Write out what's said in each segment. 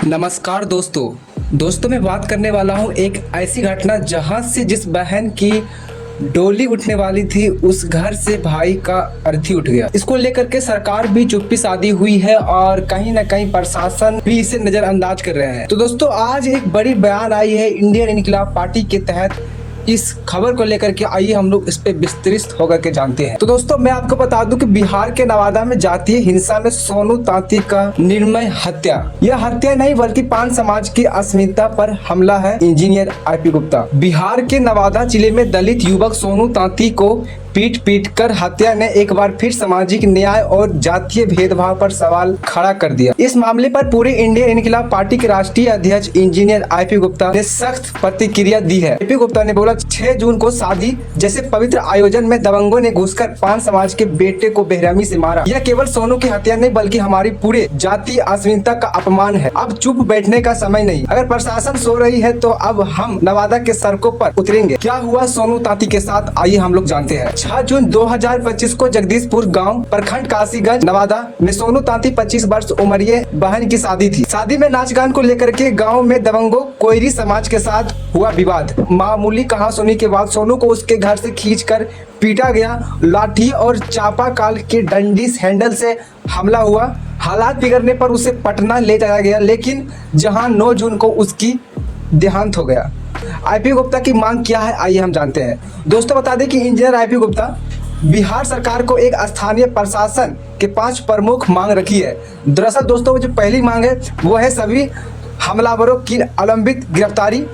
नमस्कार दोस्तों मैं बात करने वाला हूँ एक ऐसी घटना जहाँ से जिस बहन की डोली उठने वाली थी उस घर से भाई का अर्थी उठ गया। इसको लेकर के सरकार भी चुप्पी साधी हुई है और कहीं ना कहीं प्रशासन भी इसे नजरअंदाज कर रहे हैं। तो दोस्तों आज एक बड़ी बयान आई है इंडियन इनकलाब पार्टी के तहत। इस खबर को लेकर के आइए हम लोग इस पे विस्तृत होकर के जानते हैं। तो दोस्तों मैं आपको बता दूं कि बिहार के नवादा में जातीय हिंसा में सोनू तांती का निर्मय हत्या, यह हत्या नहीं बल्कि पान समाज की अस्मिता पर हमला है। Engineer IP Gupta. बिहार के नवादा जिले में दलित युवक सोनू तांती को पीट कर हत्या ने एक बार फिर सामाजिक न्याय और जातीय भेदभाव पर सवाल खड़ा कर दिया। इस मामले पर पूरे इंडियन इनकलाब पार्टी के राष्ट्रीय अध्यक्ष इंजीनियर आईपी गुप्ता ने सख्त प्रतिक्रिया दी है। आईपी गुप्ता ने बोला 6 जून को शादी जैसे पवित्र आयोजन में दबंगों ने घुसकर पान समाज के बेटे को बेरहमी से मारा। यह केवल सोनू की हत्या नहीं बल्कि हमारी पूरे जातीय अस्मिता का अपमान है। अब चुप बैठने का समय नहीं। अगर प्रशासन सो रही है तो अब हम नवादा के सड़कों पर उतरेंगे। क्या हुआ सोनू तांती के साथ, आइए हम लोग जानते हैं। 6 जून 2025 को जगदीशपुर गांव प्रखंड काशीगंज नवादा में सोनू तांती 25 वर्ष उम्रिय बहन की शादी थी। शादी में नाच गान को लेकर के गांव में दबंगों कोयरी समाज के साथ हुआ विवाद। मामूली कहासुनी के बाद सोनू को उसके घर से खींचकर पीटा गया। लाठी और चापाकाल के डंडी हैंडल से हमला हुआ। हालात बिगड़ने पर उसे पटना ले जाया गया, लेकिन जहां 9 जून को उसकी देहांत हो गया। आईपी गुप्ता की मांग क्या है, आइए हम जानते हैं। दोस्तों बता दें कि इंजीनियर आईपी गुप्ता बिहार सरकार को एक स्थानीय प्रशासन के 5 प्रमुख मांग रखी है। दरअसल दोस्तों जो पहली मांग है वो है सभी हमलावरों की अलंबित गिरफ्तारी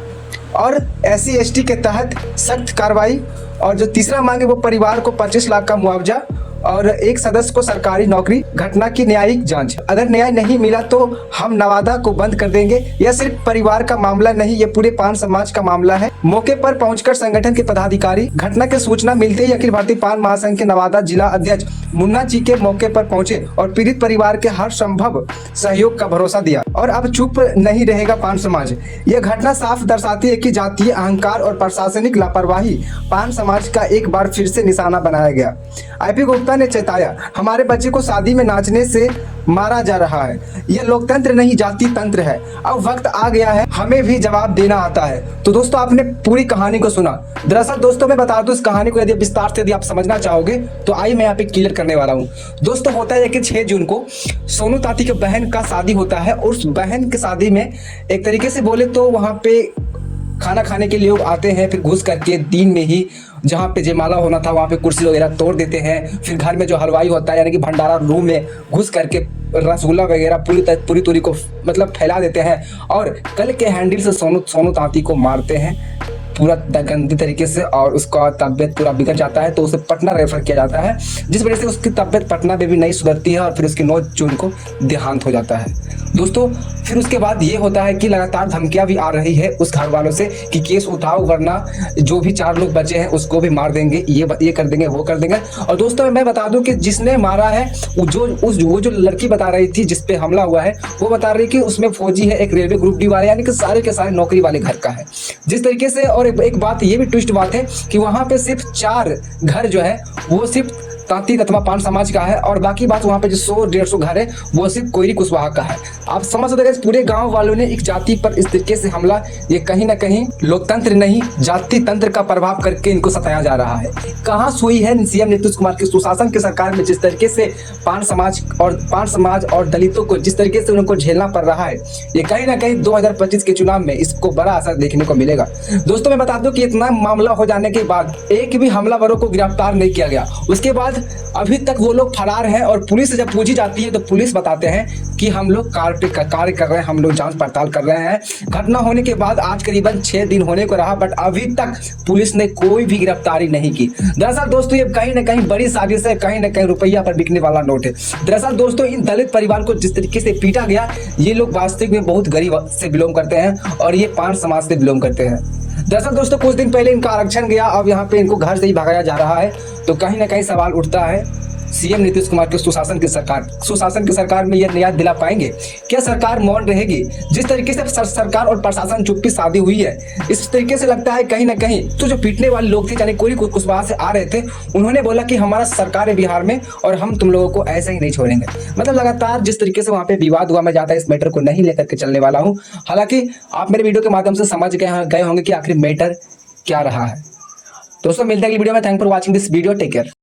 और SC/ST के तहत सख्त कार्रवाई। और जो तीसरा मांग है वो परिवार को 25 लाख का मुआवजा और एक सदस्य को सरकारी नौकरी। घटना की न्यायिक जांच। अगर न्याय नहीं मिला तो हम नवादा को बंद कर देंगे। यह सिर्फ परिवार का मामला नहीं, यह पूरे पान समाज का मामला है। मौके पर पहुंचकर संगठन के पदाधिकारी घटना की सूचना मिलते ही अखिल भारतीय पान महासंघ के नवादा जिला अध्यक्ष मुन्ना जी के मौके पर पहुंचे और पीड़ित परिवार के हर संभव सहयोग का भरोसा दिया। और अब चुप नहीं रहेगा पान समाज। यह घटना साफ दर्शाती है कि जातीय अहंकार और प्रशासनिक लापरवाही पान समाज का एक बार फिर से निशाना बनाया गया। आईपी गुप्ता ने चेताया, हमारे बच्चे को शादी में नाचने से मारा जा रहा है। यह लोकतंत्र नहीं जाति तंत्र है। अब वक्त आ गया है, हमें भी जवाब देना आता है। तो दोस्तों आपने पूरी कहानी को सुना। दरअसल दोस्तों मैं बता दूं इस कहानी को यदि विस्तार से यदि आप समझना चाहोगे तो आइए मैं यहाँ पे क्लियर करने वाला हूँ। दोस्तों होता है कि 6 जून को सोनू तांती के बहन का शादी होता है और उस बहन की शादी में एक तरीके से बोले तो वहाँ पे खाना खाने के लिए लोग आते हैं। फिर घुस करके दिन में ही जहाँ पे जयमाला होना था वहाँ पे कुर्सी वगैरह तोड़ देते हैं। फिर घर में जो हलवाई होता है यानी कि भंडारा रूम में घुस करके रसगुल्ला वगैरह पूरी तूरी को मतलब फैला देते हैं और कल के हैंडल से सोनू तांती को मारते हैं पूरा गंदी तरीके से और उसका तबियत पूरा बिगड़ जाता है। तो उसे पटना रेफर किया जाता है, जिस वजह से उसकी तबियत पटना में भी नहीं सुधरती है और फिर उसकी 9 जून को देहांत हो जाता है। दोस्तों फिर उसके बाद ये होता है कि लगातार धमकियां भी आ रही है उस घर वालों से कि केस उठाओ वरना जो भी 4 लोग बचे हैं उसको भी मार देंगे, ये कर देंगे, वो कर देंगे। और दोस्तों मैं बता दूं कि जिसने मारा है वो जो लड़की बता रही थी जिसपे हमला हुआ है वो बता रही कि उसमें फौजी है, एक रेलवे ग्रुप डी वाले, यानी कि सारे के सारे नौकरी वाले घर का है जिस तरीके से। और एक बात ये भी ट्विस्ट बात है कि वहां पे सिर्फ 4 घर जो है वो सिर्फ तांती अथवा पान समाज का है और बाकी बात वहाँ पे जो 100-150 घर है वो सिर्फ कोयरी कुशवाहा का है। आप समझ सकते हैं पूरे गांव वालों ने एक जाति पर इस तरीके से हमला, ये कहीं ना कहीं लोकतंत्र नहीं जाति तंत्र का प्रभाव करके इनको सताया जा रहा है। कहाँ सुई है सीएम नीतीश कुमार की सुशासन की सरकार में जिस तरीके से पान समाज और दलितों को जिस तरीके से उनको झेलना पड़ रहा है, ये कहीं ना कहीं 2025 के चुनाव में इसको बड़ा असर देखने को मिलेगा। दोस्तों मैं बता दूं कि इतना मामला हो जाने के बाद एक भी हमलावरों को गिरफ्तार नहीं किया गया। उसके बाद अभी तक वो लोग फरार हैं और पुलिस से जब पूछी जाती है तो पुलिस बताते हैं कि हम लोग कार्य कर रहे हैं, हम लोग जांच पड़ताल कर रहे हैं। घटना होने के बाद आज करीबन 6 दिन होने को रहा बट अभी तक पुलिस ने कोई भी गिरफ्तारी नहीं की। दरअसल दोस्तों ये कहीं ना कहीं बड़ी साजिश है, कहीं ना कहीं रुपया पर बिकने वाला नोट है। दरअसल दोस्तों इन दलित परिवार को जिस तरीके से पीटा गया, ये लोग वास्तविक में बहुत गरीब से बिलोंग करते हैं और ये पान समाज से बिलोंग करते हैं। दरअसल दोस्तों कुछ दिन पहले इनका आरक्षण गया, अब यहाँ पे इनको घर से ही भगाया जा रहा है। तो कहीं ना कहीं सवाल उठता है सीएम नीतीश कुमार के सुशासन की सरकार में यह न्याय दिला पाएंगे? क्या सरकार मौन रहेगी? जिस तरीके से सरकार और प्रशासन चुप्पी साधी हुई है, इस तरीके से लगता है कहीं ना कहीं तो जो पीटने वाले लोग थे, यानी कोई कुशवाहा से आ रहे थे, उन्होंने बोला कि हमारा सरकार है बिहार में और हम तुम लोगों को ऐसे ही नहीं छोड़ेंगे। मतलब लगातार जिस तरीके से वहां पे विवाद हुआ, मैं ज्यादा इस मैटर को नहीं लेकर के चलने वाला हूं। हालांकि आप मेरे वीडियो के माध्यम से समझ गए होंगे कि आखिर मैटर क्या रहा है। दोस्तों मिलते हैं अगली वीडियो में। Thank for watching this video. Take care.